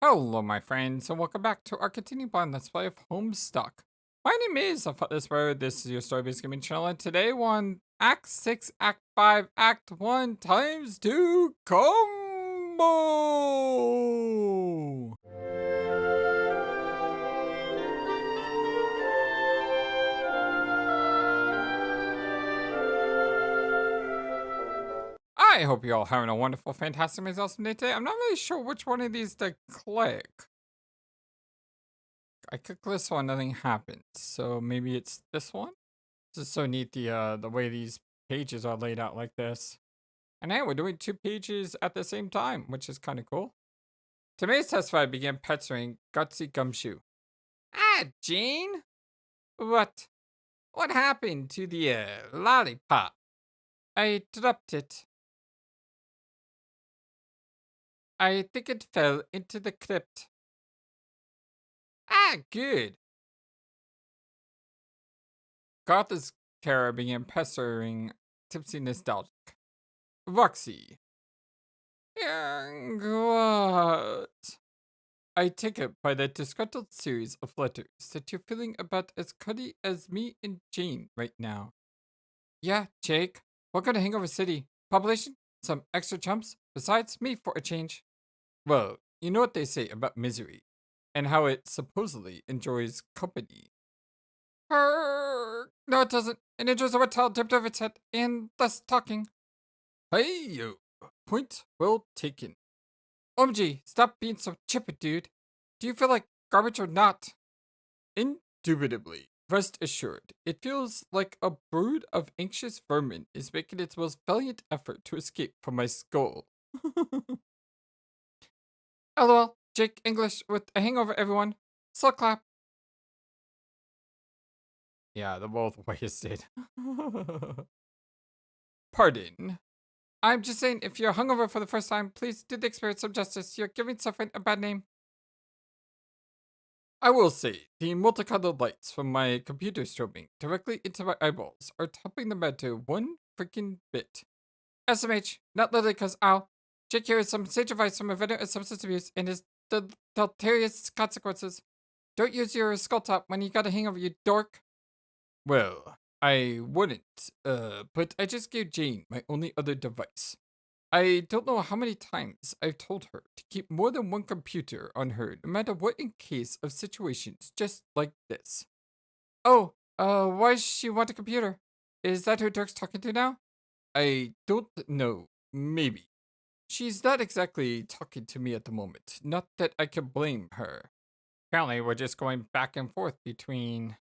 Hello, my friends, and welcome back to our continuing on Let's Play of Homestuck. My name is FlightlessBird. This is your story-based gaming channel, and today we're on Act 6, Act 5, Act 1 times 2 combo! I hope you're all having a wonderful, fantastic, amazing, awesome day today. I'm not really sure which one of these to click. I click this one, nothing happens. So maybe it's this one? This is so neat, the way these pages are laid out like this. And hey, we're doing 2 pages at the same time, which is kind of cool. Today's test flight began pestering Gutsy Gumshoe. Ah, Jane? What? What happened to the, lollipop? I dropped it. I think it fell into the crypt. Ah, good. Garth's terror began pestering Tipsy Nostalgic. Roxy. What? I take it by the disgruntled series of letters that you're feeling about as cuddy as me and Jane right now. Yeah, Jake. Welcome to Hangover City. Population? Some extra chumps? Besides me for a change. Well, you know what they say about misery, and how it supposedly enjoys company. No, it doesn't. It enjoys a wet towel dipped over its head and less talking. Hey, you. Point well taken. OMG, stop being so chipper, dude. Do you feel like garbage or not? Indubitably. Rest assured, it feels like a brood of anxious vermin is making its most valiant effort to escape from my skull. LOL, Jake English with a hangover, everyone. Slow clap. Yeah, they're both wasted. Pardon. I'm just saying, if you're hungover for the first time, please do the experience some justice. You're giving suffering a bad name. I will say, the multicolored lights from my computer strobing directly into my eyeballs are topping the matter one freaking bit. SMH, not literally cause ow. Jake here is some sage advice from a veteran of substance abuse and his deleterious consequences. Don't use your skull top when you got a hangover, you dork. Well, I wouldn't, but I just gave Jane my only other device. I don't know how many times I've told her to keep more than one computer on her, no matter what, in case of situations just like this. Oh, why does she want a computer? Is that who Dirk's talking to now? I don't know. Maybe. She's not exactly talking to me at the moment. Not that I can blame her. Apparently, we're just going back and forth between,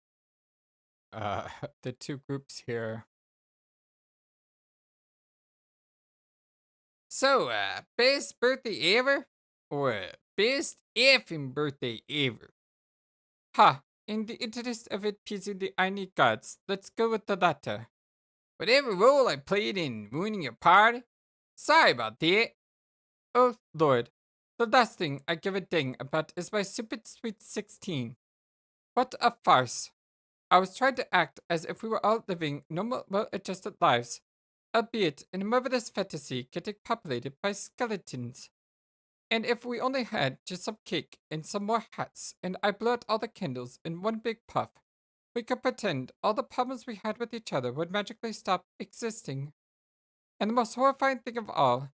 the two groups here. So, best birthday ever? Or best effing birthday ever? Ha, in the interest of it pleasing the Irony gods, let's go with the latter. Whatever role I played in ruining your party? Sorry about that. Oh, Lord. The last thing I give a ding about is my stupid sweet 16. What a farce. I was trying to act as if we were all living normal, well-adjusted lives, albeit in a marvelous fantasy getting populated by skeletons. And if we only had just some cake and some more hats, and I blew out all the candles in one big puff, we could pretend all the problems we had with each other would magically stop existing. And the most horrifying thing of all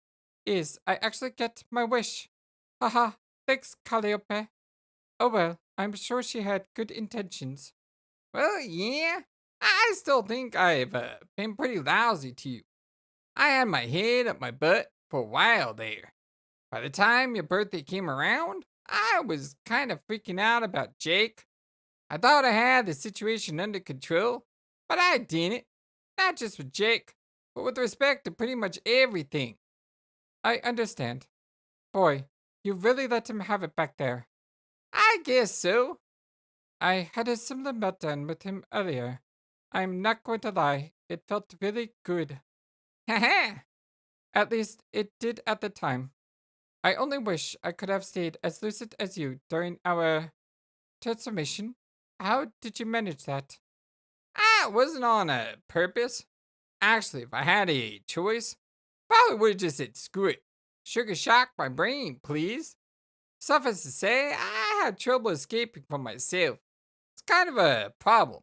is I actually get my wish. Haha, thanks, Calliope. Oh well, I'm sure she had good intentions. Well, yeah, I still think I've been pretty lousy to you. I had my head up my butt for a while there. By the time your birthday came around, I was kind of freaking out about Jake. I thought I had the situation under control, but I didn't. Not just with Jake, but with respect to pretty much everything. I understand. Boy, you really let him have it back there. I guess so. I had a similar meltdown with him earlier. I'm not going to lie, it felt really good. Haha! At least it did at the time. I only wish I could have stayed as lucid as you during our transformation. How did you manage that? It wasn't on a purpose. Actually, if I had a choice, probably would have just said screw it. Sugar shock my brain, please. Suffice to say, I had trouble escaping from myself. It's kind of a problem.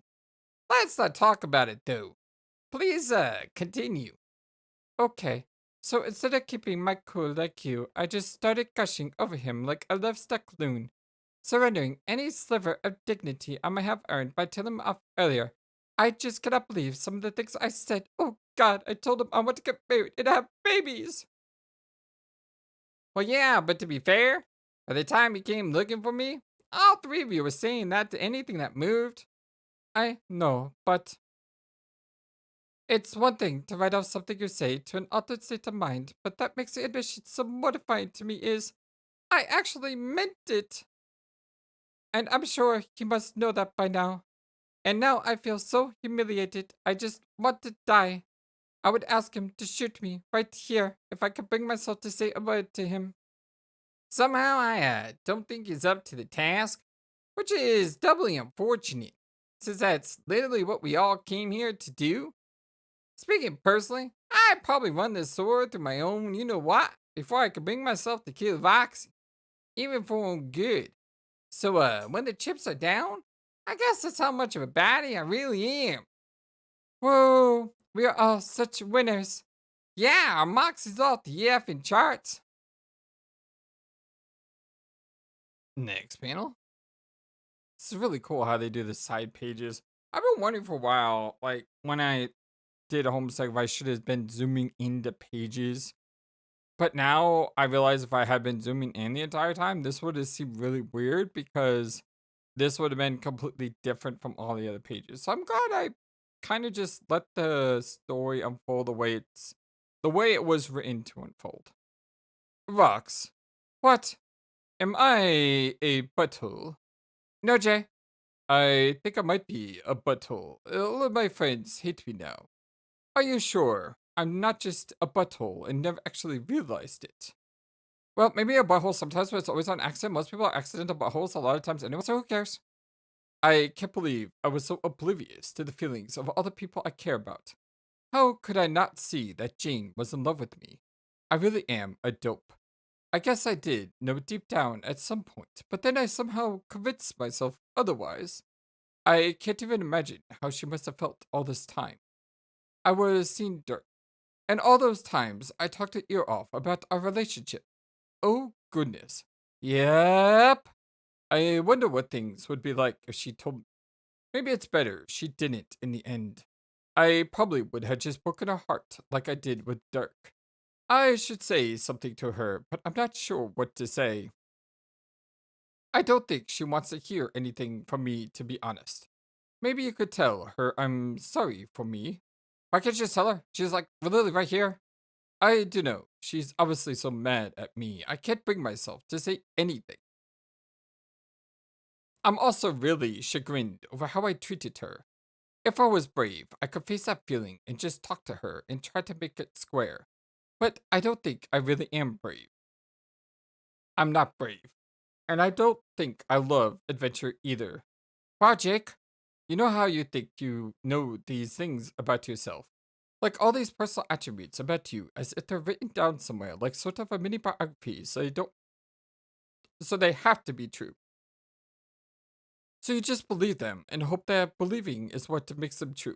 Let's not talk about it though. Please, continue. Okay, so instead of keeping my cool like you, I just started gushing over him like a love-stuck loon, surrendering any sliver of dignity I might have earned by telling him off earlier. I just cannot believe some of the things I said. Oh God, I told him I want to get married and have babies. Well, yeah, but to be fair, by the time he came looking for me, all three of you were saying that to anything that moved. I know, but it's one thing to write off something you say to an altered state of mind, but that makes the admission so mortifying to me is I actually meant it. And I'm sure he must know that by now. And now I feel so humiliated, I just want to die. I would ask him to shoot me right here if I could bring myself to say a word to him. Somehow I don't think he's up to the task, which is doubly unfortunate, since that's literally what we all came here to do. Speaking personally, I'd probably run this sword through my own you know what before I could bring myself to kill Vox, even for own good. So, when the chips are down, I guess that's how much of a baddie I really am. Whoa, we are all such winners. Yeah, our moxie's off the effing charts. Next panel. It's really cool how they do the side pages. I've been wondering for a while, like when I did a Homestuck, if I should have been zooming into pages. But now I realize if I had been zooming in the entire time, this would have seemed really weird because this would have been completely different from all the other pages. So I'm glad I kind of just let the story unfold the way it was written to unfold. Vox, what? Am I a butthole? No, Jay. I think I might be a butthole. All of my friends hate me now. Are you sure I'm not just a butthole and never actually realized it? Well, maybe a butthole sometimes, but it's always on accident. Most people are accidental buttholes a lot of times anyway, so who cares? I can't believe I was so oblivious to the feelings of all the people I care about. How could I not see that Jane was in love with me? I really am a dope. I guess I did know deep down at some point, but then I somehow convinced myself otherwise. I can't even imagine how she must have felt all this time. I was seeing dirt, and all those times I talked her ear off about our relationship. Oh goodness. Yep. I wonder what things would be like if she told me. Maybe it's better she didn't in the end. I probably would have just broken her heart like I did with Dirk. I should say something to her, but I'm not sure what to say. I don't think she wants to hear anything from me, to be honest. Maybe you could tell her I'm sorry for me. Why can't you just tell her? She's like literally right here. I do know. She's obviously so mad at me. I can't bring myself to say anything. I'm also really chagrined over how I treated her. If I was brave, I could face that feeling and just talk to her and try to make it square. But I don't think I really am brave. I'm not brave. And I don't think I love adventure either. Wow, Jake, you know how you think you know these things about yourself? Like all these personal attributes about you as if they're written down somewhere, like sort of a mini biography, so they have to be true. So you just believe them and hope that believing is what makes them true.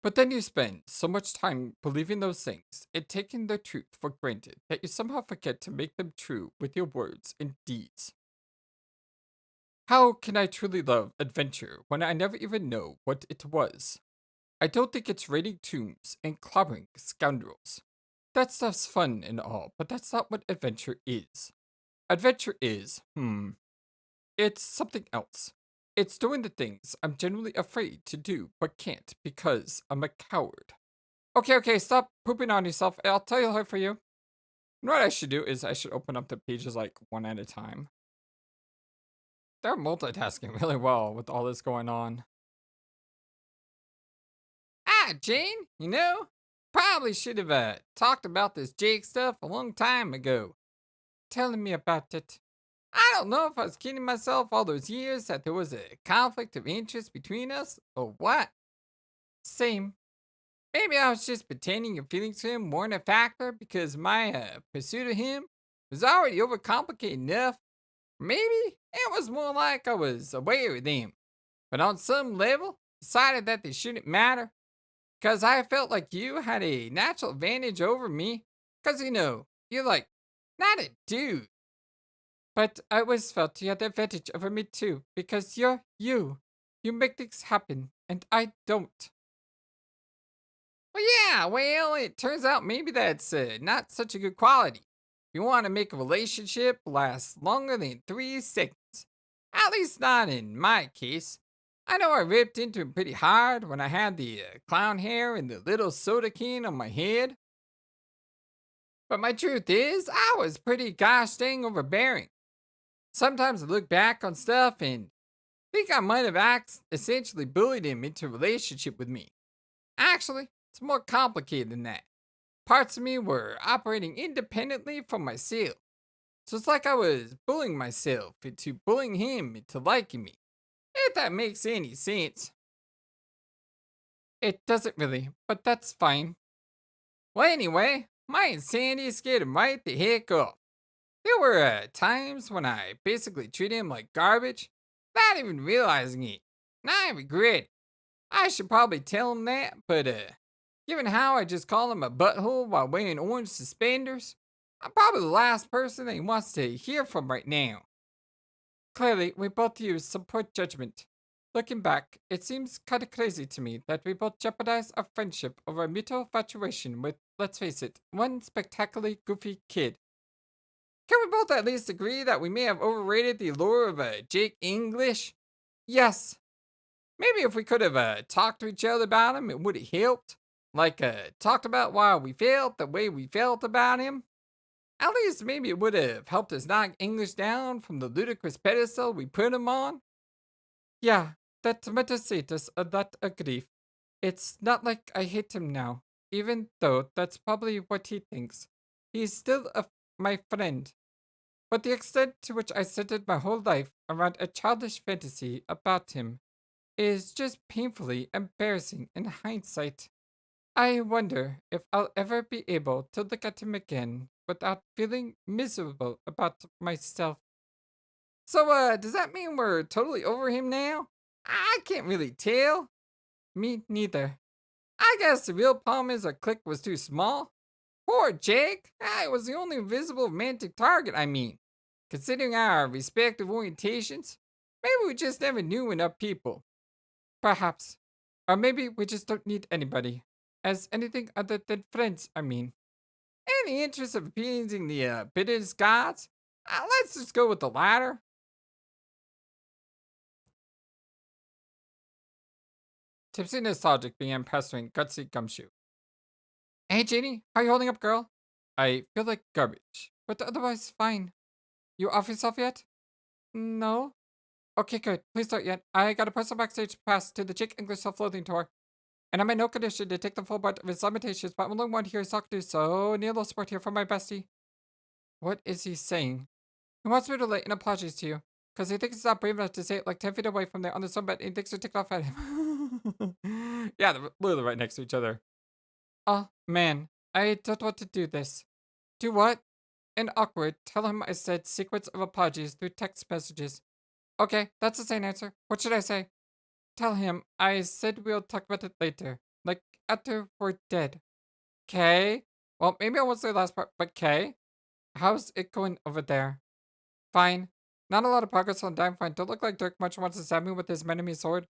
But then you spend so much time believing those things and taking the truth for granted that you somehow forget to make them true with your words and deeds. How can I truly love adventure when I never even know what it was? I don't think it's raiding tombs and clobbering scoundrels. That stuff's fun and all, but that's not what adventure is. Adventure is, it's something else. It's doing the things I'm genuinely afraid to do but can't because I'm a coward. Okay, stop pooping on yourself. I'll tell you her for you. You know what I should do is I should open up the pages like one at a time. They're multitasking really well with all this going on. Ah, Jane, probably should have talked about this Jake stuff a long time ago. Telling me about it. I don't know if I was kidding myself all those years that there was a conflict of interest between us or what. Same. Maybe I was just pretending your feelings for him weren't a factor because my pursuit of him was already overcomplicated enough. Maybe it was more like I was aware of them, but on some level, decided that they shouldn't matter because I felt like you had a natural advantage over me. Because, you're like, not a dude. But I always felt you had the advantage over me too, because you're you. You make things happen, and I don't. Well, it turns out maybe that's not such a good quality. You want to make a relationship last longer than 3 seconds. At least not in my case. I know I ripped into him pretty hard when I had the clown hair and the little soda can on my head. But my truth is, I was pretty gosh dang overbearing. Sometimes I look back on stuff and think I might have essentially bullied him into a relationship with me. Actually, it's more complicated than that. Parts of me were operating independently from myself. So it's like I was bullying myself into bullying him into liking me. If that makes any sense. It doesn't really, but that's fine. Well, anyway, my insanity scared him right the heck up. There were times when I basically treated him like garbage, not even realizing it. And I regret it. I should probably tell him that, but given how I just called him a butthole while wearing orange suspenders, I'm probably the last person that he wants to hear from right now. Clearly, we both use some poor judgment. Looking back, it seems kinda crazy to me that we both jeopardized our friendship over a mutual infatuation with, let's face it, one spectacularly goofy kid. Can we both at least agree that we may have overrated the allure of Jake English? Yes. Maybe if we could have talked to each other about him, it would have helped. Like, talked about why we felt the way we felt about him. At least maybe it would have helped us knock English down from the ludicrous pedestal we put him on. Yeah, that metastatus of that grief. It's not like I hate him now, even though that's probably what he thinks. He's still my friend. But the extent to which I centered my whole life around a childish fantasy about him is just painfully embarrassing in hindsight. I wonder if I'll ever be able to look at him again without feeling miserable about myself. So, does that mean we're totally over him now? I can't really tell. Me neither. I guess the real problem is our clique was too small. Poor Jake. I was the only visible romantic target, I mean. Considering our respective orientations, maybe we just never knew enough people. Perhaps. Or maybe we just don't need anybody. As anything other than friends, I mean. In the interest of appeasing the bitterness gods, let's just go with the latter. Tipsy nostalgic began pestering Gutsy Gumshoe. Hey, Janie, how you holding up, girl? I feel like garbage, but otherwise fine. You off yourself yet? No. Okay, good. Please start yet. I got a personal backstage pass to the Jake English self-loathing tour, and I'm in no condition to take the full brunt of his limitations, but I'm only one here so I can do so. Need a little support here from my bestie. What is he saying? He wants me to lay an apologies to you, because he thinks it's not brave enough to say it like 10 feet away from there on the sunbed, and he thinks you're ticked off at him. Yeah, they're literally right next to each other. Oh, man, I don't want to do this. Do what? And awkward, tell him I said sequence of apologies through text messages. Okay, that's the same answer. What should I say? Tell him I said we'll talk about it later. Like, after we're dead. Okay? Well, maybe I won't say the last part, but okay? How's it going over there? Fine. Not a lot of progress on Dime Fine. Don't look like Dirk much wants to stab me with his enemy sword.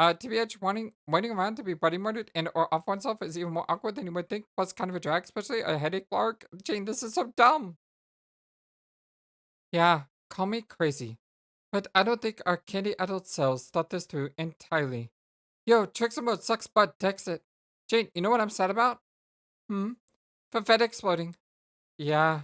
TBH, waiting around to be buddy murdered and or off oneself is even more awkward than you would think, plus kind of a drag, especially a headache lark. Jane, this is so dumb. Yeah, call me crazy. But I don't think our candy adult selves thought this through entirely. Yo, Trickster mode sucks butt, text it. Jane, you know what I'm sad about? Hmm? Fed exploding. Yeah.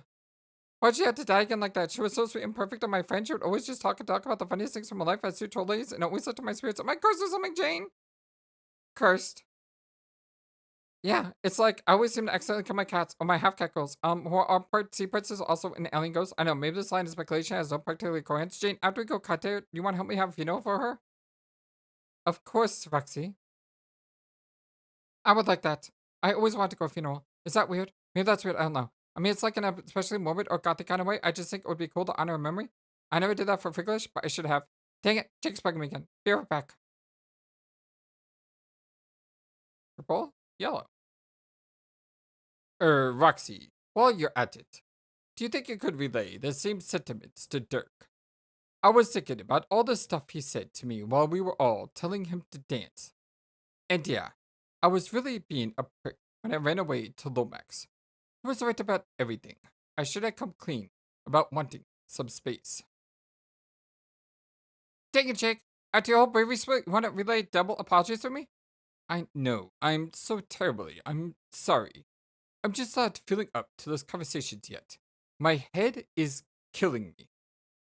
Why'd she have to die again like that? She was so sweet and perfect on my friend. She would always just talk and talk about the funniest things from her life as two trolleys and always lifted my spirits. Am I cursed or something, Jane? Cursed. Yeah, it's like I always seem to accidentally kill my cats or my half cat girls. Who are part sea princess, also an alien ghost. I know, maybe this line of speculation has no particular coherence. Jane, after we go cut there, you want to help me have a funeral for her? Of course, Roxy. I would like that. I always wanted to go to a funeral. Is that weird? Maybe that's weird. I don't know. I mean, it's like in a especially morbid or gothic kind of way. I just think it would be cool to honor a memory. I never did that for English, but I should have. Dang it, Jake's bugging me again. Be right back. Purple? Yellow. Roxy, while you're at it, do you think you could relay the same sentiments to Dirk? I was thinking about all the stuff he said to me while we were all telling him to dance. And yeah, I was really being a prick when I ran away to Lomax. He was right about everything. I should have come clean about wanting some space. Dang it, Jake. After your whole bravery split, you want to relay double apologies for me? I know. I'm so terribly. I'm sorry. I'm just not feeling up to those conversations yet. My head is killing me.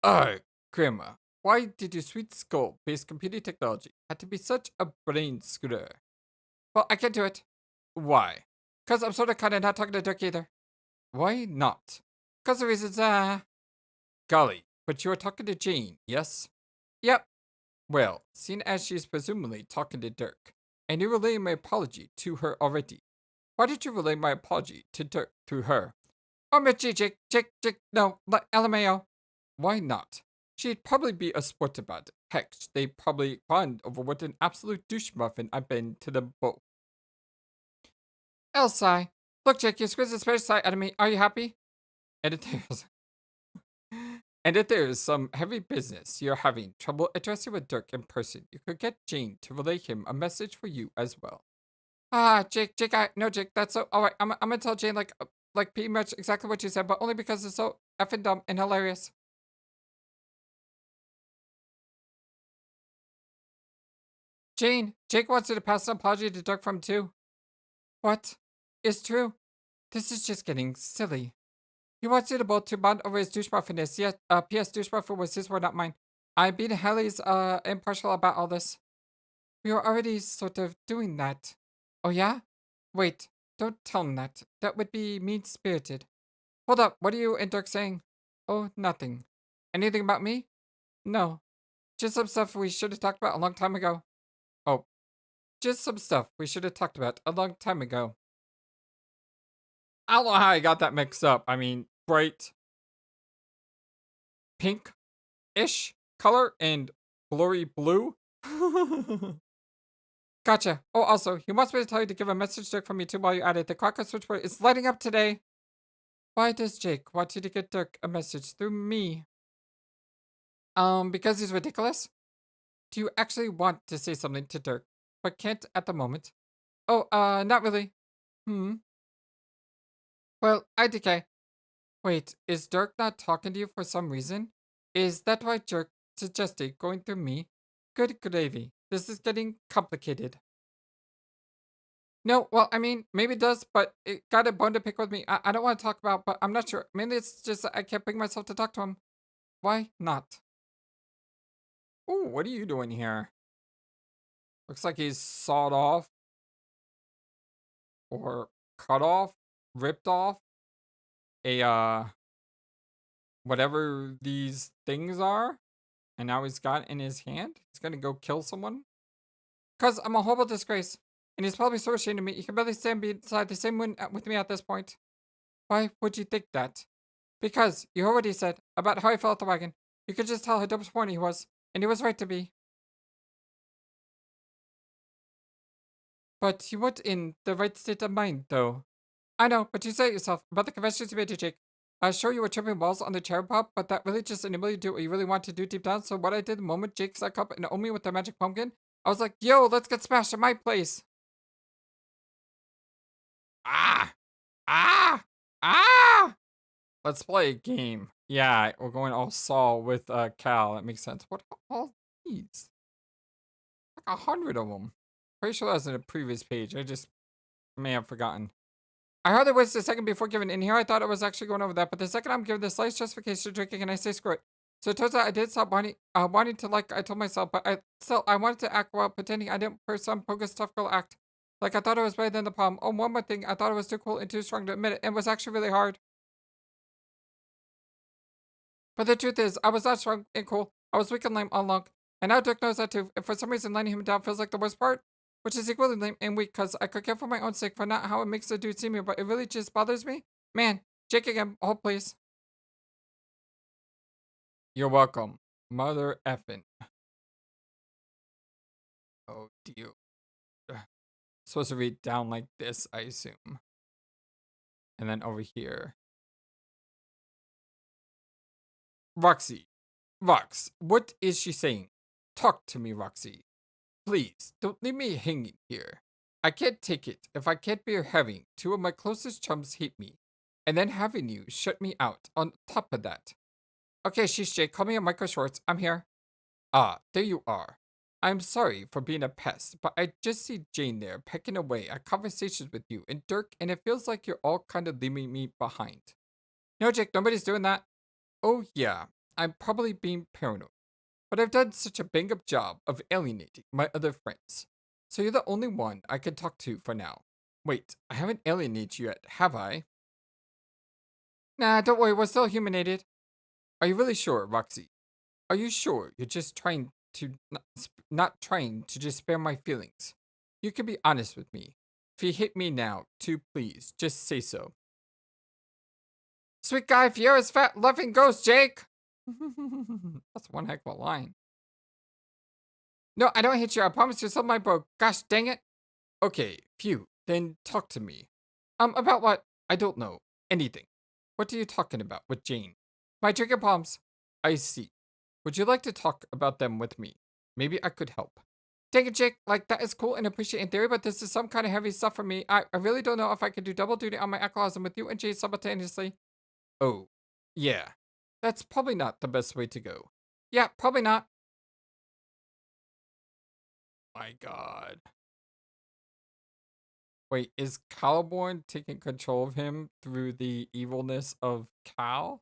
Ugh, Grandma, why did your sweet skull-based computer technology have to be such a brain scooter? Well, I can't do it. Why? Because I'm sort of kind of not talking to Dirk either. Why not? Because the reasons, golly, but you are talking to Jane, yes? Yep. Well, seeing as she's presumably talking to Dirk, and you relayed my apology to her already, why did you relay my apology to Dirk through her? Oh, Mitchie, Jake, no, LMAO. Why not? She'd probably be a sport about it. Heck, they probably bond over what an absolute douche muffin I've been to them both. Elsie, look, Jake, you squeezed the special side out of me. Are you happy? And if there's, and if there's some heavy business you're having trouble addressing with Dirk in person, you could get Jane to relay him a message for you as well. Jake, no, Jake, that's so, alright, I'm gonna tell Jane, like pretty much exactly what you said, but only because it's so effing dumb and hilarious. Jane, Jake wants you to pass an apology to Dirk from too. What? It's true. This is just getting silly. He wants you to both to bond over his douchebagginess. Yes, P.S. Douchebag was his word, not mine. I'm being Helly's, impartial about all this. We were already sort of doing that. Oh yeah? Wait, don't tell him that. That would be mean-spirited. Hold up, what are you and Dirk saying? Oh, nothing. Anything about me? No. Just some stuff we should have talked about a long time ago. Oh, just some stuff we should have talked about a long time ago. I don't know how I got that mixed up. I mean, bright pink-ish color and blurry blue. Gotcha. Oh, also, he wants me to tell you to give a message Dirk from me too while you're at it. The Quacker switchboard is lighting up today. Why does Jake want you to get Dirk a message through me? Because he's ridiculous? Do you actually want to say something to Dirk, but can't at the moment? Oh, not really. Hmm. Well, IDK. Wait, is Dirk not talking to you for some reason? Is that why Dirk suggested going through me? Good gravy. This is getting complicated. No, well, I mean, maybe it does, but it got a bone to pick with me. I don't want to talk about, but I'm not sure. Mainly it's just that I can't bring myself to talk to him. Why not? Ooh, what are you doing here? Looks like he's sawed off or cut off, ripped off a, whatever these things are. And now he's got it in his hand. He's gonna go kill someone. Cause I'm a horrible disgrace. And he's probably so ashamed of me. He can barely stand beside the same room with me at this point. Why would you think that? Because you already said about how I fell out the wagon. You could just tell how disappointed he was. And he was right to be. But you weren't in the right state of mind, though. I know, but you said it yourself about the confessions you made to Jake. I sure you were tripping balls on the cherry pop, but that really just enabled you to do what you really want to do deep down. So what I did the moment Jake sucked up and owned me with the magic pumpkin, I was like, yo, let's get smashed at my place. Ah! Ah! Ah! Let's play a game. Yeah, we're going all Saul with Cal. That makes sense. What are all these? Like 100 of them. Pretty sure that was in a previous page. I just may have forgotten. I hardly wasted a second before giving in here. I thought I was actually going over that, but the second I'm given the slightest justification to drinking, and I say screw it. So it turns out I did stop wanting to, like I told myself, but I wanted to act while pretending I didn't for some bogus tough girl act. Like I thought I was better than the problem. Oh, one more thing, I thought I was too cool and too strong to admit it, and it was actually really hard. But the truth is, I was not strong and cool. I was weak and lame all along. And now Dirk knows that too. And for some reason, letting him down feels like the worst part. Which is equally lame and weak, because I could care for my own sake for not how it makes the dude see me, but it really just bothers me. Man, Jake again, hold please. You're welcome. Mother effin'. Oh, dear. Supposed to read down like this, I assume. And then over here. Roxy. Rox, what is she saying? Talk to me, Roxy. Please, don't leave me hanging here. I can't take it if I can't bear having two of my closest chums hate me, and then having you shut me out on top of that. Okay, she's Jake. Call me a Micro Shorts. I'm here. Ah, there you are. I'm sorry for being a pest, but I just see Jane there pecking away at conversations with you and Dirk, and it feels like you're all kind of leaving me behind. No, Jake, nobody's doing that. Oh, yeah, I'm probably being paranoid, but I've done such a bang up job of alienating my other friends. So you're the only one I can talk to for now. Wait, I haven't alienated you yet, have I? Nah, don't worry, we're still humanated. Are you really sure, Roxy? Are you sure you're just trying to not trying to just spare my feelings? You can be honest with me. If you hit me now, too, please, just say so. Sweet guy, Fiera's fat loving ghost, Jake. That's one heck of a line. No, I don't hate you. I promise you something I broke. Gosh dang it. Okay, phew. Then talk to me. About what? I don't know. Anything. What are you talking about with Jane? My drinking problems. I see. Would you like to talk about them with me? Maybe I could help. Dang it, Jake. Like, that is cool and appreciate in theory, but this is some kind of heavy stuff for me. I really don't know if I could do double duty on my alcoholism with you and Jay simultaneously. Oh, yeah. That's probably not the best way to go. Yeah, probably not. My God. Wait, is Caliborn taking control of him through the evilness of Cal?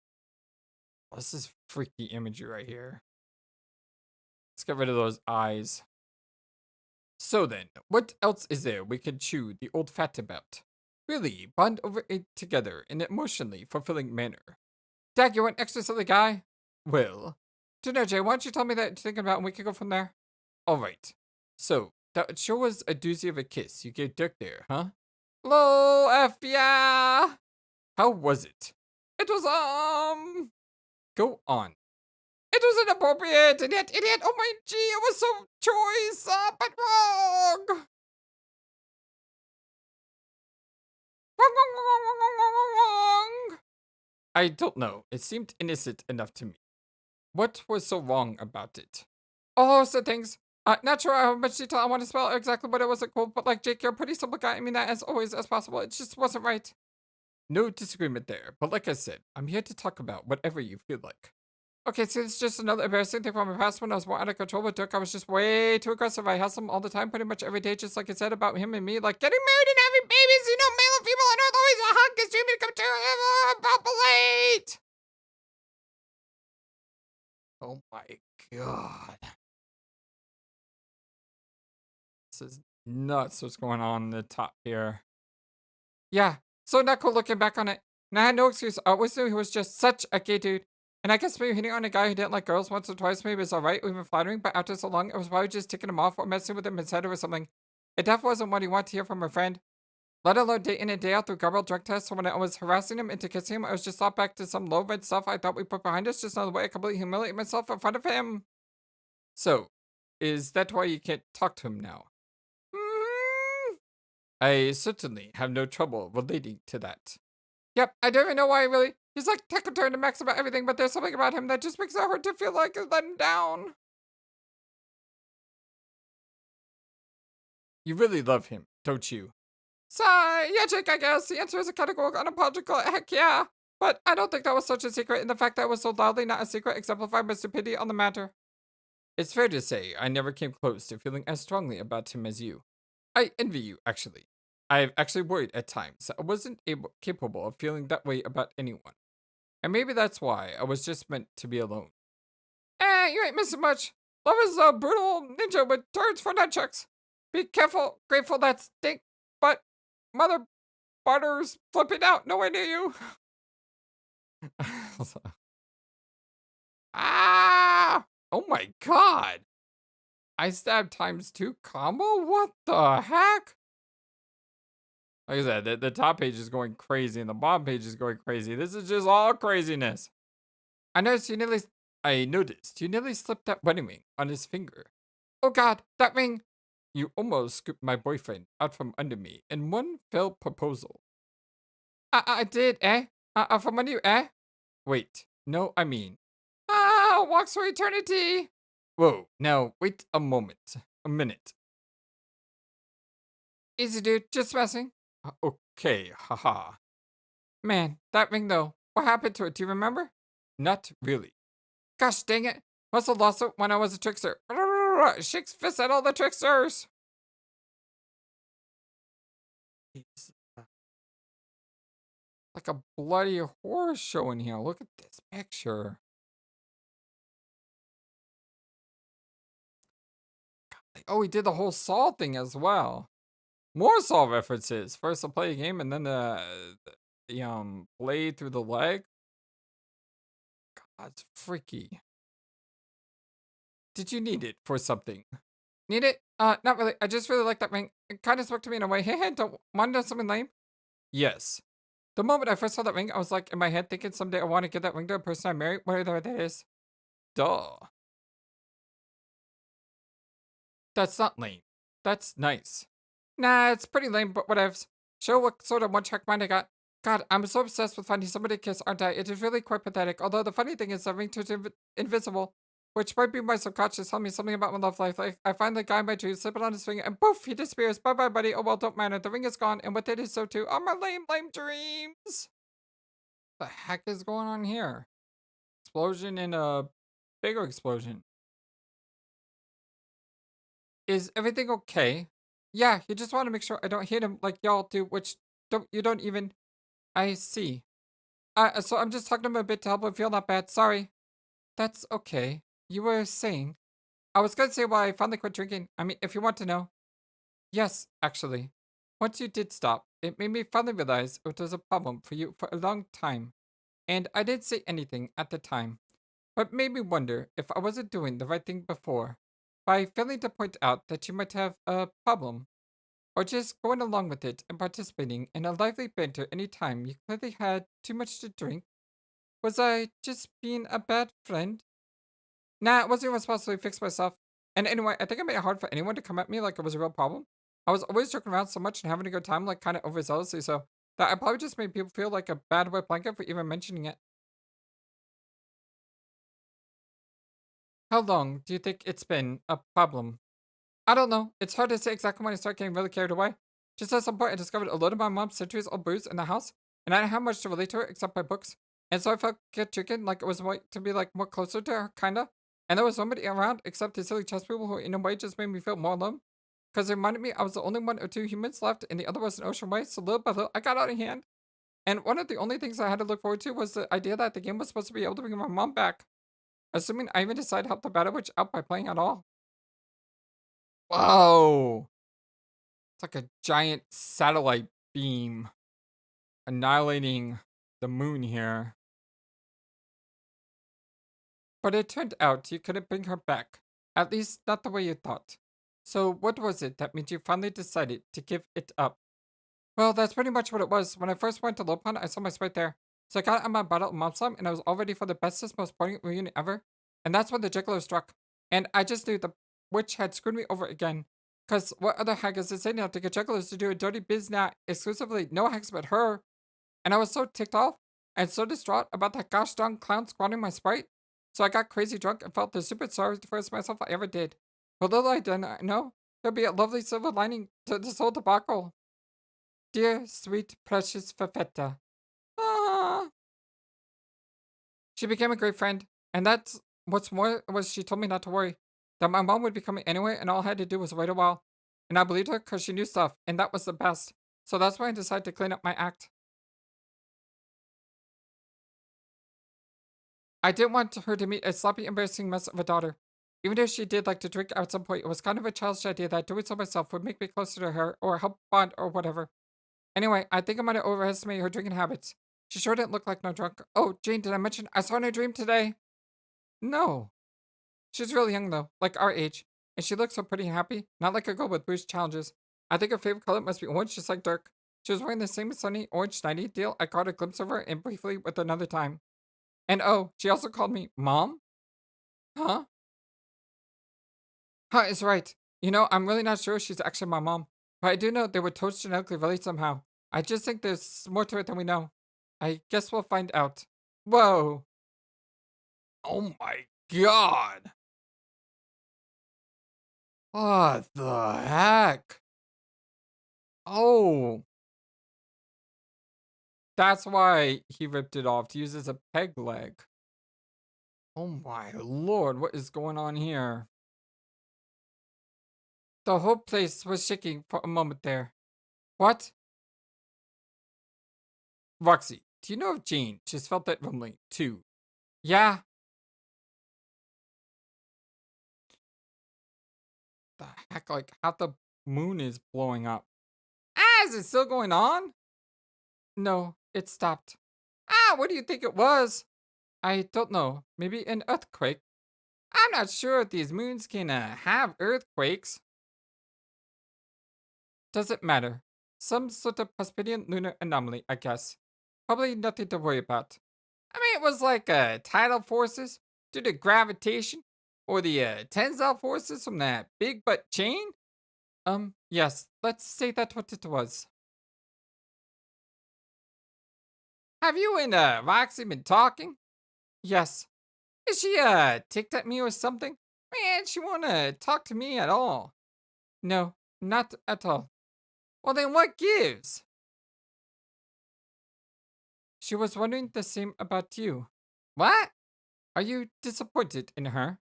Oh, this is freaky imagery right here. Let's get rid of those eyes. So then, what else is there we could chew the old fat about? Really, bond over it together in an emotionally fulfilling manner. Dag, you want extra silly guy? Well, Dinner Jay, why don't you tell me that you're thinking about and we can go from there? Alright. So, that sure was a doozy of a kiss you gave Dirk there, huh? Lol, F yeah! How was it? It was, Go on. It was inappropriate, idiot, oh my gee, it was so choice, but wrong! Wrong! I don't know, it seemed innocent enough to me. What was so wrong about it? Oh, so things. Not sure how much detail I want to spell exactly what it was called, but like Jake, you're a pretty simple guy. I mean that as always as possible. It just wasn't right. No disagreement there, but like I said, I'm here to talk about whatever you feel like. Okay, so it's just another embarrassing thing from my past when I was more out of control with Dirk. I was just way too aggressive. I hustled him all the time, pretty much every day, just like I said about him and me, like getting married and having babies, you know, male and female on earth, always a hug is dreaming to come true, late. Oh my God. This is nuts what's going on in the top here. Yeah, so not cool looking back on it. And I had no excuse. I always knew he was just such a gay dude. And I guess maybe hitting on a guy who didn't like girls once or twice maybe was alright, even flattering, but after so long, it was probably just ticking him off or messing with him instead or something. It definitely wasn't what he wanted to hear from a friend. Let alone day in and day out through garbled drug tests. So when I was harassing him into kissing him, I was just thought back to some low red stuff I thought we put behind us, just another way I completely humiliate myself in front of him. So, is that why you can't talk to him now? I certainly have no trouble relating to that. Yep, I don't even know why really. He's like tech turned to max about everything, but there's something about him that just makes it hard to feel like I let him down. You really love him, don't you? Sigh, yeah, Jake, I guess. The answer is a categorical, unapologetic heck yeah. But I don't think that was such a secret, and the fact that it was so loudly not a secret exemplified my stupidity on the matter. It's fair to say I never came close to feeling as strongly about him as you. I envy you, actually. I've actually worried at times that I wasn't capable of feeling that way about anyone. And maybe that's why I was just meant to be alone. You ain't missing much. Love is a brutal ninja with turds for nunchucks. Be careful, grateful that stink, but mother barter's flipping out nowhere near you. Ah! Oh my God! I stabbed ×2 combo? What the heck? Like I said, the top page is going crazy and the bottom page is going crazy. This is just all craziness. I noticed you nearly I noticed you nearly slipped that wedding ring on his finger. Oh god, that ring! You almost scooped my boyfriend out from under me in one fell proposal. I did, eh? From under you, eh? Wait, no, I mean. Walks for eternity! Whoa, now, wait a moment. A minute. Easy, dude, just messing. Okay, haha. Man, that ring though. What happened to it? Do you remember? Not really. Gosh dang it. Must have lost it when I was a trickster. Shakes fist at all the tricksters. It's like a bloody horror show in here. Look at this picture. Oh, he did the whole Saw thing as well. More Saw references. First, I play a game, and then the blade through the leg. That's freaky. Did you need it for something? Need it? Not really. I just really like that ring. It kind of spoke to me in a way. Hey, don't want to know something lame? Yes. The moment I first saw that ring, I was like in my head thinking someday I want to give that ring to a person I marry, whatever that is. Duh. That's not lame. That's nice. Nah, it's pretty lame, but whatevs. Show what sort of one-track mind I got. God, I'm so obsessed with finding somebody to kiss, aren't I? It is really quite pathetic. Although the funny thing is that ring turns invisible, which might be my subconscious telling me something about my love life. Like, I find the guy in my dreams, slip it on his finger, and poof, he disappears. Bye-bye, buddy. Oh, well, don't matter. The ring is gone, and with it is so too. Oh, my lame dreams. The heck is going on here? Explosion and a bigger explosion. Is everything okay? Yeah, you just want to make sure I don't hit him like y'all do, which you don't even. I see. So I'm just talking to him a bit to help him feel not bad. Sorry. That's okay. You were saying. I was gonna say why I finally quit drinking. I mean, if you want to know. Yes, actually. Once you did stop, it made me finally realize it was a problem for you for a long time. And I didn't say anything at the time, but made me wonder if I wasn't doing the right thing before by failing to point out that you might have a problem, or just going along with it and participating in a lively banter any time you clearly had too much to drink. Was I just being a bad friend? Nah, it wasn't even supposed to fix myself. And anyway, I think I made it hard for anyone to come at me like it was a real problem. I was always joking around so much and having a good time, like kind of overzealously, so that I probably just made people feel like a bad wet blanket for even mentioning it. How long do you think it's been a problem? I don't know. It's hard to say exactly when I start getting really carried away. Just at some point, I discovered a load of my mom's centuries-old booze in the house, and I didn't have much to relate to her except my books. And so I felt get chicken like it was way to be like more closer to her, kinda. And there was nobody around except the silly chess people who, in a way, just made me feel more alone. Because it reminded me I was the only one or two humans left, and the other was an ocean way. So little by little, I got out of hand. And one of the only things I had to look forward to was the idea that the game was supposed to be able to bring my mom back. Assuming I even decided to help the battle witch out by playing at all. Whoa! It's like a giant satellite beam annihilating the moon here. But it turned out you couldn't bring her back. At least, not the way you thought. So, what was it that made you finally decided to give it up? Well, that's pretty much what it was. When I first went to Lopon, I saw my sprite there. So I got out my bottle of Mom Slum, and I was all ready for the bestest, most poignant reunion ever. And that's when the Jiggler struck. And I just knew the witch had screwed me over again. Cause what other hag is insane enough to get jugglers to do a dirty biz now exclusively no hags but her? And I was so ticked off and so distraught about that gosh darn clown squandering my sprite. So I got crazy drunk and felt the super sorry for myself I ever did. But little I didn't know, there'd be a lovely silver lining to this whole debacle. Dear, sweet, precious Fafetta. Ah. She became a great friend, and that's what's more was she told me not to worry, that my mom would be coming anyway, and all I had to do was wait a while. And I believed her because she knew stuff, and that was the best. So that's why I decided to clean up my act. I didn't want her to meet a sloppy, embarrassing mess of a daughter. Even if she did like to drink at some point, it was kind of a childish idea that doing so myself would make me closer to her, or help bond, or whatever. Anyway, I think I might have overestimated her drinking habits. She sure didn't look like no drunk. Oh, Jane, did I mention I saw her in a dream today? No. She's really young though, like our age. And she looks so pretty and happy, not like a girl with boost challenges. I think her favorite color must be orange, just like Dirk. She was wearing the same sunny orange nighty deal I caught a glimpse of her in briefly with another time. And oh, she also called me Mom? Huh? Huh, is right. You know, I'm really not sure she's actually my mom. But I do know they were totes genetically related somehow. I just think there's more to it than we know. I guess we'll find out. Whoa. Oh my god. What the heck? Oh, that's why he ripped it off to use as a peg leg. Oh my lord, what is going on here? The whole place was shaking for a moment there. What? Roxy, do you know of Jane? She's felt that rumbling, too. Yeah? The heck, like, how the moon is blowing up. Ah, is it still going on? No, it stopped. Ah, what do you think it was? I don't know. Maybe an earthquake? I'm not sure if these moons can have earthquakes. Doesn't matter. Some sort of Prosperian lunar anomaly, I guess. Probably nothing to worry about. I mean, it was like tidal forces due to gravitation, or the tensile forces from that big butt chain. Yes, let's say that's what it was. Have you and Roxy been talking? Yes. Is she ticked at me or something? Man, she wanna talk to me at all. No, not at all. Well then what gives? She was wondering the same about you. What? Are you disappointed in her?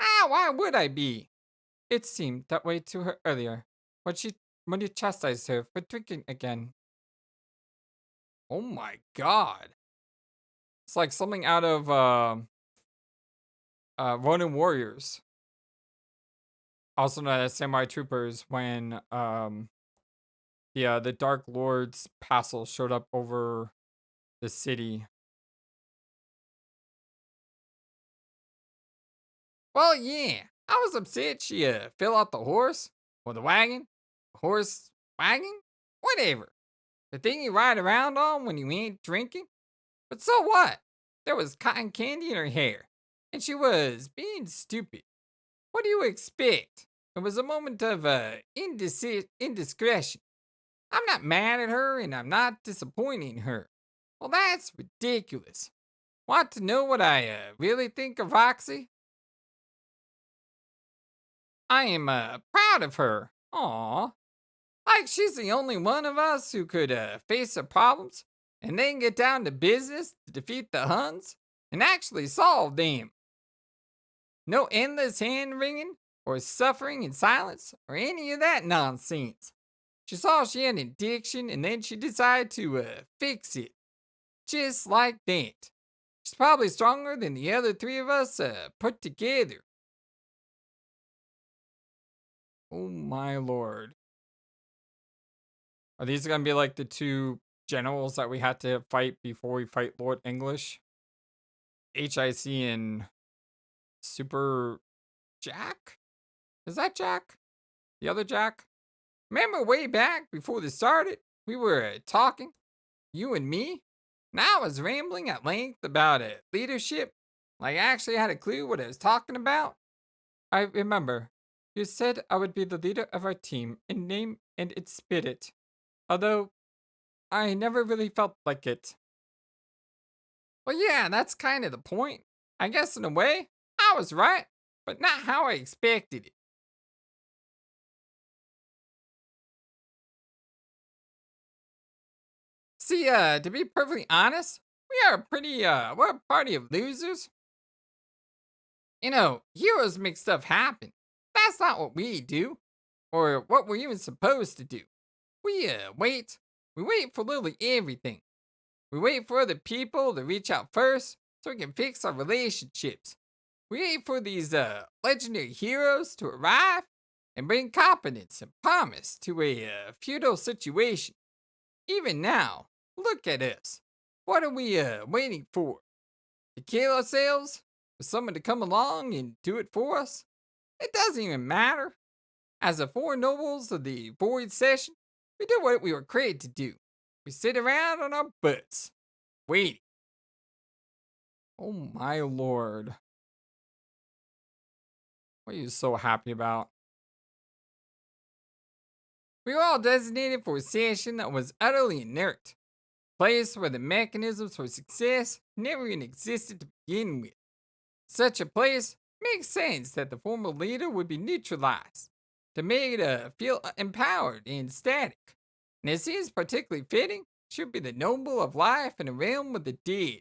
Ah, why would I be? It seemed that way to her earlier, when she when you chastised her for drinking again. Oh my god. It's like something out of Ronin Warriors. Also known as Samurai Troopers when the Dark Lord's Passel showed up over the city. Well, yeah. I was upset she fell off the horse or the wagon. Horse wagon? Whatever. The thing you ride around on when you ain't drinking. But so what? There was cotton candy in her hair, and she was being stupid. What do you expect? It was a moment of indiscretion. I'm not mad at her, and I'm not disappointing her. Well, that's ridiculous. Want to know what I really think of Roxy? I am proud of her. Aw. Like she's the only one of us who could face her problems and then get down to business to defeat the Huns and actually solve them. No endless hand wringing or suffering in silence or any of that nonsense. She saw she had an addiction and then she decided to fix it. Just like that. She's probably stronger than the other three of us put together. Oh my lord. Are these gonna be like the two generals that we had to fight before we fight Lord English? HIC and Super Jack? Is that Jack? The other Jack? Remember way back before this started? We were talking, you and me, and I was rambling at length about leadership. Like I actually had a clue what I was talking about. I remember. You said I would be the leader of our team in name and in spirit. Although I never really felt like it. Well, yeah, that's kind of the point. I guess in a way, I was right, but not how I expected it. See, to be perfectly honest, we are we're a party of losers. You know, heroes make stuff happen. That's not what we do, or what we're even supposed to do. We, wait. We wait for literally everything. We wait for other people to reach out first so we can fix our relationships. We wait for these legendary heroes to arrive and bring confidence and promise to a feudal situation. Even now, look at us. What are we waiting for? To kill ourselves? For someone to come along and do it for us? It doesn't even matter. As the four nobles of the void session, we do what we were created to do. We sit around on our butts, waiting. Oh my lord. What are you so happy about? We were all designated for a session that was utterly inert. Place where the mechanisms for success never even existed to begin with. Such a place makes sense that the former leader would be neutralized to make it feel empowered and static. And it seems particularly fitting should be the noble of life in a realm of the dead,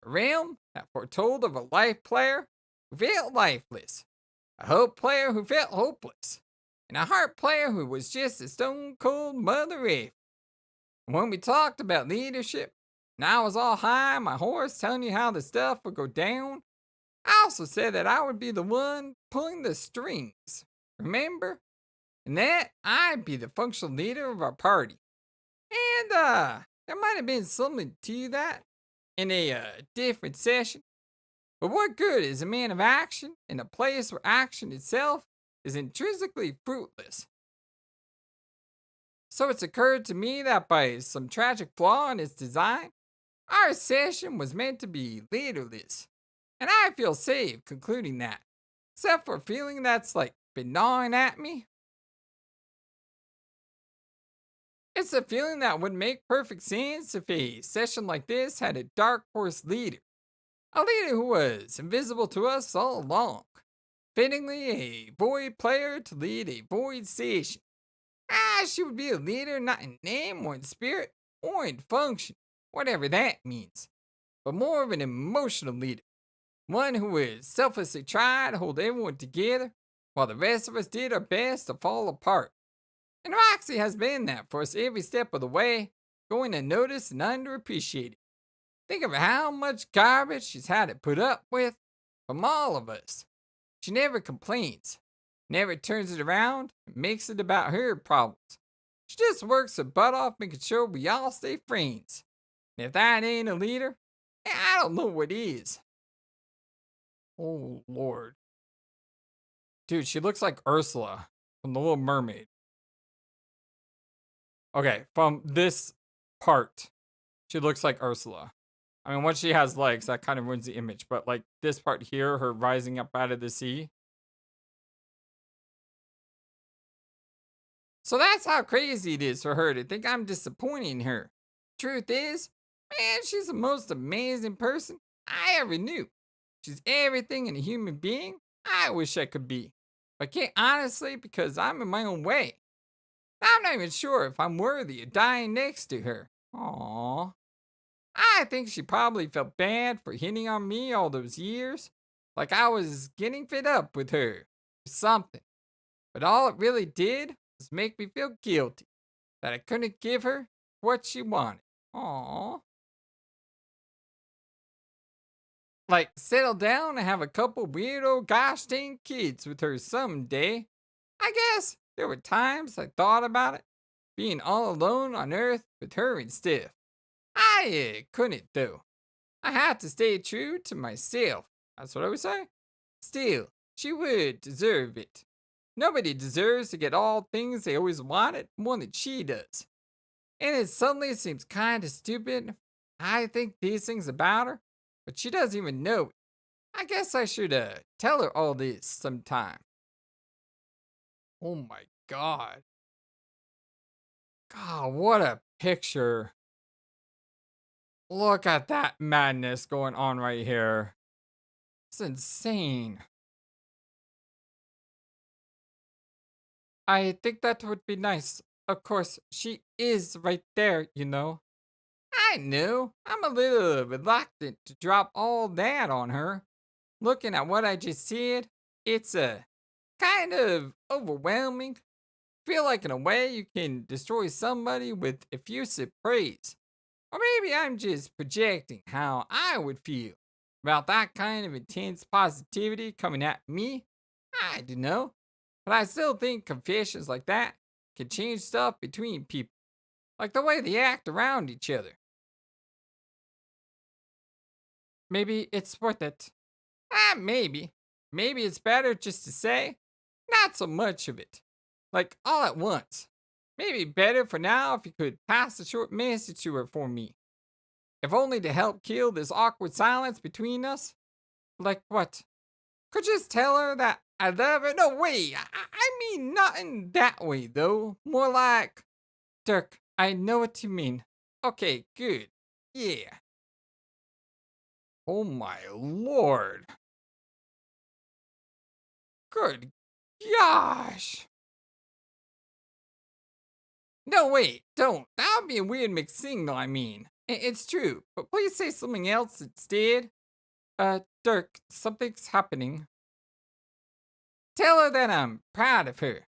a realm that foretold of a life player who felt lifeless, a hope player who felt hopeless, and a heart player who was just a stone cold mother if. When we talked about leadership, and I was all high on my horse telling you how the stuff would go down, I also said that I would be the one pulling the strings. Remember? And that I'd be the functional leader of our party. And there might have been something to that in a different session. But what good is a man of action in a place where action itself is intrinsically fruitless? So it's occurred to me that by some tragic flaw in its design, our session was meant to be leaderless. And I feel safe concluding that. Except for a feeling that's like been gnawing at me. It's a feeling that would make perfect sense if a session like this had a dark horse leader. A leader who was invisible to us all along. Fittingly, a void player to lead a void session. She would be a leader not in name or in spirit or in function, whatever that means, but more of an emotional leader. One who would selflessly try to hold everyone together while the rest of us did our best to fall apart. And Roxy has been that for us every step of the way, going unnoticed and underappreciated. Think of how much garbage she's had to put up with from all of us. She never complains, never turns it around and makes it about her problems. She just works her butt off making sure we all stay friends. And if that ain't a leader, I don't know what is. Oh, Lord. Dude, she looks like Ursula from The Little Mermaid. Okay, from this part, she looks like Ursula. I mean, once she has legs, that kind of ruins the image. But like this part here, her rising up out of the sea. So that's how crazy it is for her to think I'm disappointing her. Truth is, man, she's the most amazing person I ever knew. She's everything in a human being I wish I could be. But can't honestly because I'm in my own way. I'm not even sure if I'm worthy of dying next to her. Aww. I think she probably felt bad for hitting on me all those years. Like I was getting fed up with her. Or something. But all it really did was make me feel guilty. That I couldn't give her what she wanted. Aww. Like settle down and have a couple weirdo gosh dang kids with her someday. I guess there were times I thought about it. Being all alone on Earth with her and stuff. I couldn't though. I had to stay true to myself. That's what I would say. Still, she would deserve it. Nobody deserves to get all things they always wanted more than she does. And it suddenly seems kind of stupid. I think these things about her, but she doesn't even know it. I guess I should tell her all this sometime. Oh my god. God, what a picture. Look at that madness going on right here. It's insane. I think that would be nice. Of course, she is right there, you know. I know. I'm a little reluctant to drop all that on her. Looking at what I just said, it's kind of overwhelming. Feel like in a way you can destroy somebody with effusive praise. Or maybe I'm just projecting how I would feel about that kind of intense positivity coming at me. I don't know. But I still think confessions like that can change stuff between people. Like the way they act around each other. Maybe it's worth it. Maybe. Maybe it's better just to say, not so much of it. Like all at once. Maybe better for now if you could pass a short message to her for me. If only to help kill this awkward silence between us. Like what? Could just tell her that I love it. No, wait. I mean, not in that way, though. More like, Dirk, I know what you mean. Okay, good. Yeah. Oh my lord. Good gosh. No, wait, don't. That would be a weird mixed signal, I mean. It's true, but please say something else instead. Dirk, something's happening. Tell her that I'm proud of her.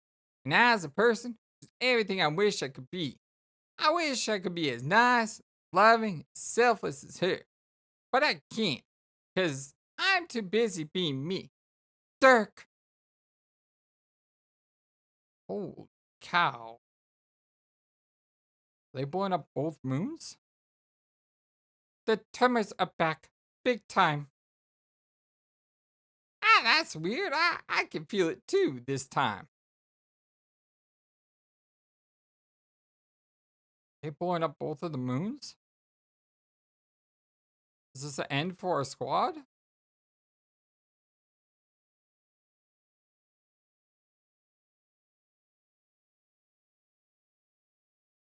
And as a person, she's everything I wish I could be. I wish I could be as nice, loving, selfless as her. But I can't, because I'm too busy being me. Dirk! Holy cow. They blowing up both moons? The tremors are back. Big time. Ah, that's weird. I can feel it too this time. They blowing up both of the moons? Is this the end for our squad?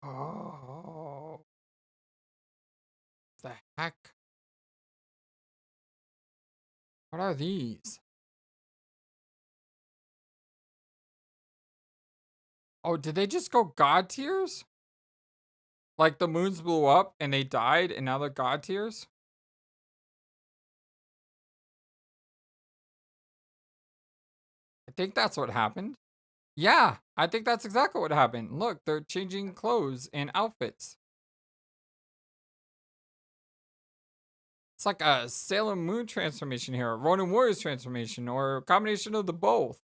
Oh, the heck? What are these? Oh, did they just go god tiers? Like the moons blew up and they died and now they're god tiers? I think that's what happened. Yeah, I think that's exactly what happened. Look, they're changing clothes and outfits. It's like a Sailor Moon transformation here, a Ronin Warriors transformation, or a combination of the both.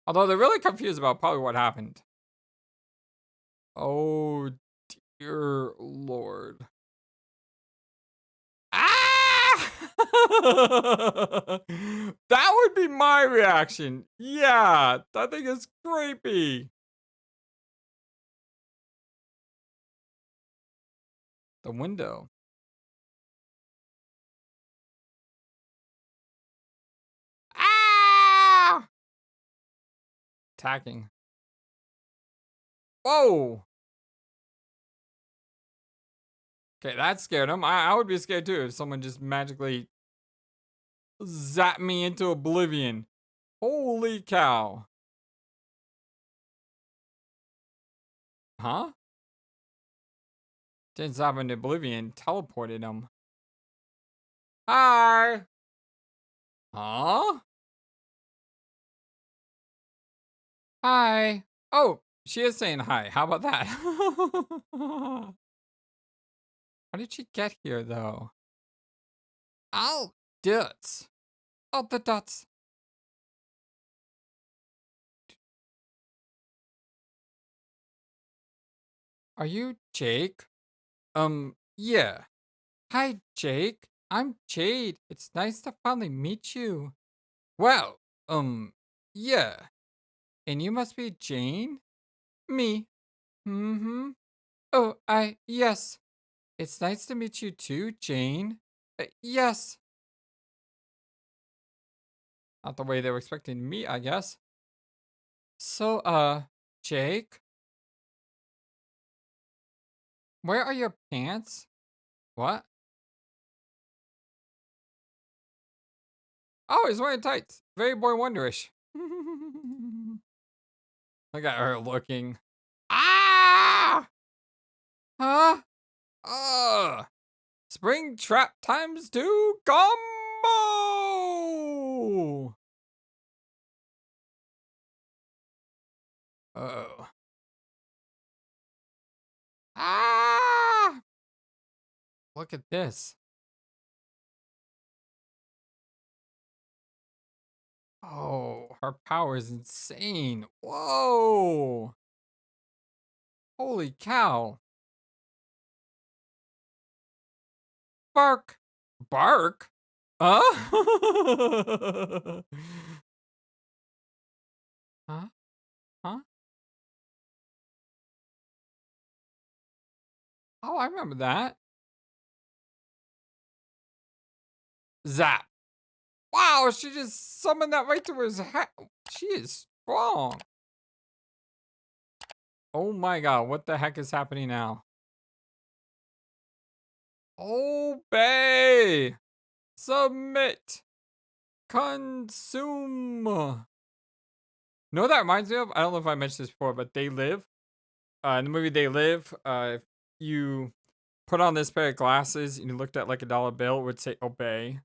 Although they're really confused about probably what happened. Oh, dear Lord. Ah! That would be my reaction. Yeah, that thing is creepy. The window. Ah! Attacking. Whoa. Okay, that scared him. I would be scared too if someone just magically zapped me into oblivion. Holy cow. Huh? Didn't zap into oblivion, teleported him. Hi. Huh? Hi. Oh, she is saying hi. How about that? How did she get here, though? Oh, dots. Oh, the dots. Are you Jake? Yeah. Hi, Jake. I'm Jade. It's nice to finally meet you. Wow. Yeah. And you must be Jane? Me. Mm-hmm. Oh, yes. It's nice to meet you too, Jane. Yes. Not the way they were expecting me, I guess. So, Jake, where are your pants? What? Oh, he's wearing tights. Very boy wonderish. Look at her looking. Ah! Huh? Ugh. Spring trap times two combo! Oh. Ah! Look at this. Oh, her power is insane. Whoa! Holy cow. Bark. Bark? Huh? Huh? Huh? Oh, I remember that. Zap. Wow, she just summoned that right to his head. She is strong. Oh my god, what the heck is happening now? Obey! Submit! Consume! Know what that reminds me of? I don't know if I mentioned this before, but They Live. In the movie They Live, if you put on this pair of glasses and you looked at like a dollar bill, it would say obey.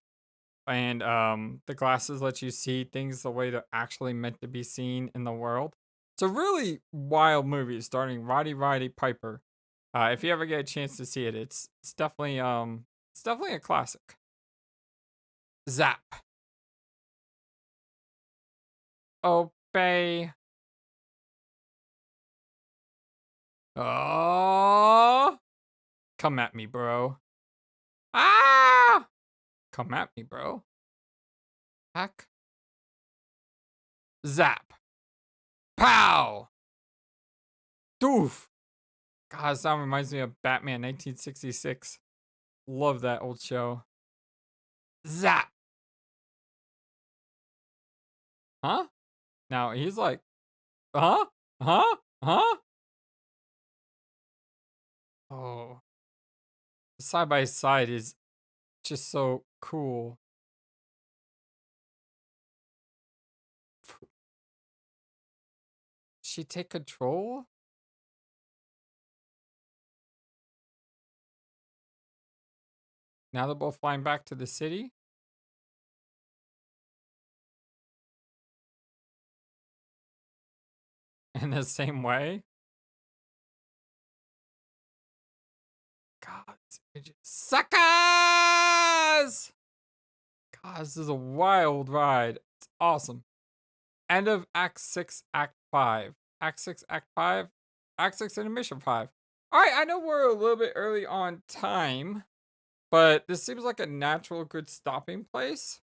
And the glasses let you see things the way they're actually meant to be seen in the world. It's a really wild movie starring Roddy Piper. If you ever get a chance to see it, it's definitely a classic. Zap. Obey. Oh, come at me, bro. Ah, come at me, bro. Hack. Zap. Pow. Doof. God, that sound reminds me of Batman 1966. Love that old show. Zap. Huh? Now he's like, huh? Huh? Huh? Oh, side by side is just so cool. She take control? Now they're both flying back to the city? In the same way? God, suckers! God, this is a wild ride. It's awesome. End of Act 6, Act 5. Act 6, Act 5. Act 6, Intermission 5. Alright, I know we're a little bit early on time, but this seems like a natural good stopping place.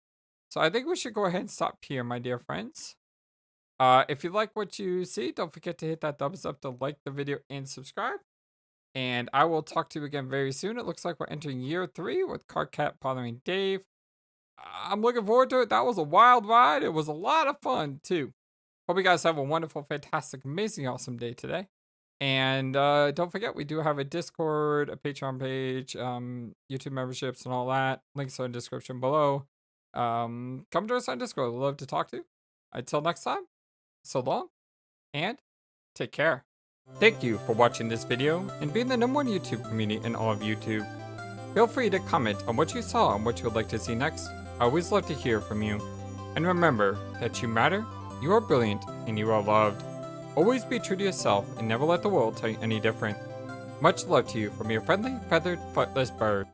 So I think we should go ahead and stop here, my dear friends. If you like what you see, don't forget to hit that thumbs up to like the video and subscribe. And I will talk to you again very soon. It looks like we're entering year 3 with Carcat bothering Dave. I'm looking forward to it. That was a wild ride. It was a lot of fun, too. Hope you guys have a wonderful, fantastic, amazing, awesome day today. And don't forget, we do have a Discord, a Patreon page, YouTube memberships, and all that. Links are in the description below. Come to us on Discord. We'd love to talk to you. Until next time, so long, and take care. Thank you for watching this video and being the #1 YouTube community in all of YouTube. Feel free to comment on what you saw and what you would like to see next. I always love to hear from you. And remember that you matter, you are brilliant, and you are loved. Always be true to yourself and never let the world tell you any different. Much love to you from your friendly, feathered, flightless bird.